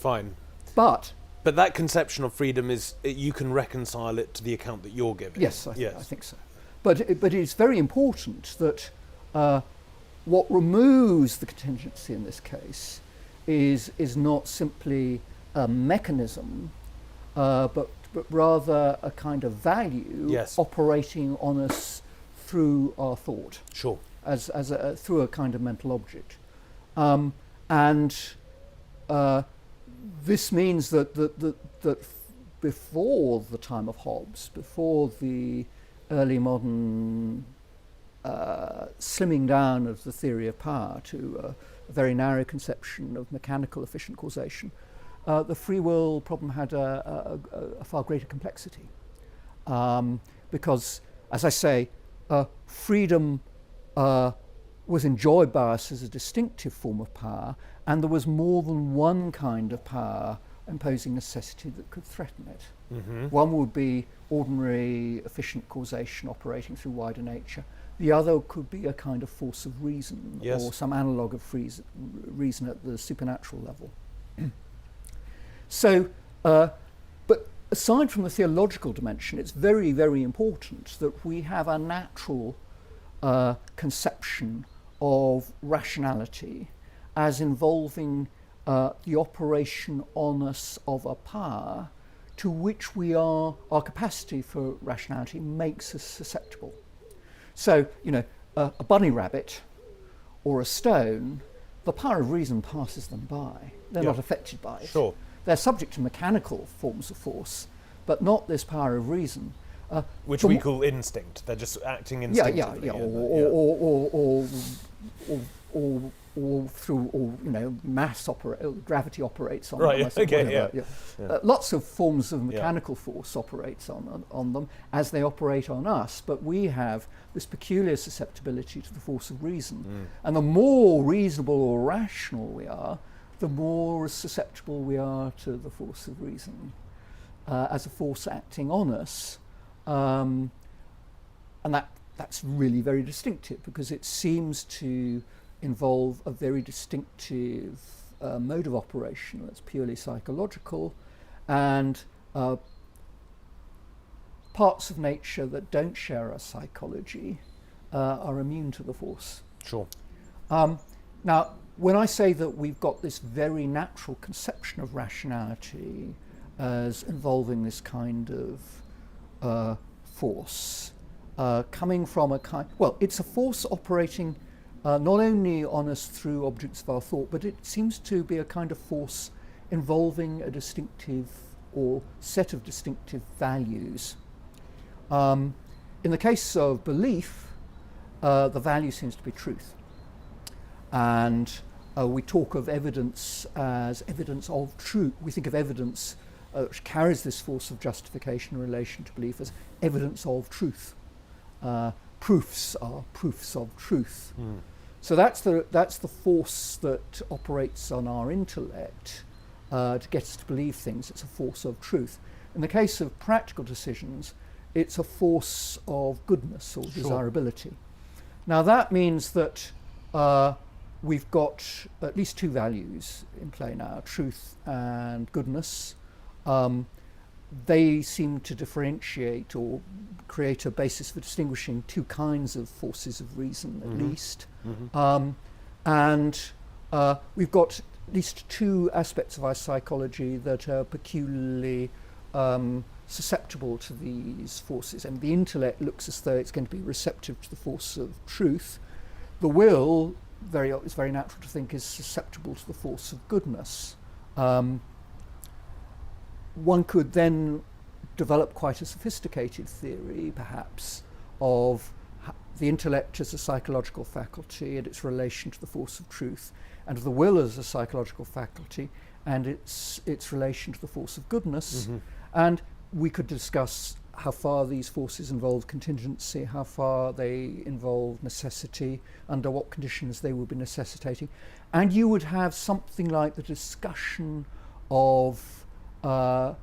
Fine. But that conception of freedom you can reconcile it to the account that you're giving. Yes, I think so. But it's very important that what removes the contingency in this case is not simply a mechanism, but rather a kind of value operating on us through our thought. Sure. As through a kind of mental object, this means that before the time of Hobbes, before the early modern slimming down of the theory of power to a very narrow conception of mechanical efficient causation, the free will problem had a far greater complexity, because, as I say, freedom was enjoyed by us as a distinctive form of power, and there was more than one kind of power imposing necessity that could threaten it. Mm-hmm. One would be ordinary efficient causation operating through wider nature. The other could be a kind of force of reason, or some analogue of reason at the supernatural level. So, but aside from the theological dimension, it's very, very important that we have a natural conception of rationality as involving the operation on us of a power to which our capacity for rationality makes us susceptible. So, a bunny rabbit or a stone, the power of reason passes them by. They're not affected by it. Sure. They're subject to mechanical forms of force, but not this power of reason. Which we call instinct. They're just acting instinctively. Or through, mass gravity operates on them. Right. Lots of forms of mechanical force operates on them as they operate on us, but we have this peculiar susceptibility to the force of reason. And the more reasonable or rational we are, the more susceptible we are to the force of reason as a force acting on us. And that's really very distinctive, because it seems to involve a very distinctive mode of operation that's purely psychological, and parts of nature that don't share our psychology are immune to the force. Sure. Now, when I say that we've got this very natural conception of rationality as involving this kind of force, coming from a kind... Well, it's a force operating not only on us through objects of our thought, but it seems to be a kind of force involving a distinctive or set of distinctive values. In the case of belief, the value seems to be truth. And we talk of evidence as evidence of truth. We think of evidence which carries this force of justification in relation to belief as evidence of truth. Proofs are proofs of truth. So that's the force that operates on our intellect to get us to believe things. It's a force of truth. In the case of practical decisions, it's a force of goodness or desirability. Now that means that we've got at least two values in play now, truth and goodness. They seem to differentiate or create a basis for distinguishing two kinds of forces of reason, at least. And we've got at least two aspects of our psychology that are peculiarly susceptible to these forces. And the intellect looks as though it's going to be receptive to the force of truth. The will, it's very natural to think, is susceptible to the force of goodness. One could then develop quite a sophisticated theory, perhaps, of the intellect as a psychological faculty and its relation to the force of truth, and of the will as a psychological faculty and its relation to the force of goodness. And we could discuss how far these forces involve contingency, how far they involve necessity, under what conditions they would be necessitating. And you would have something like the discussion of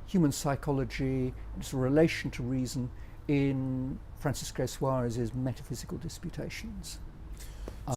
human psychology, its relation to reason, in Francisco Suarez's Metaphysical Disputations.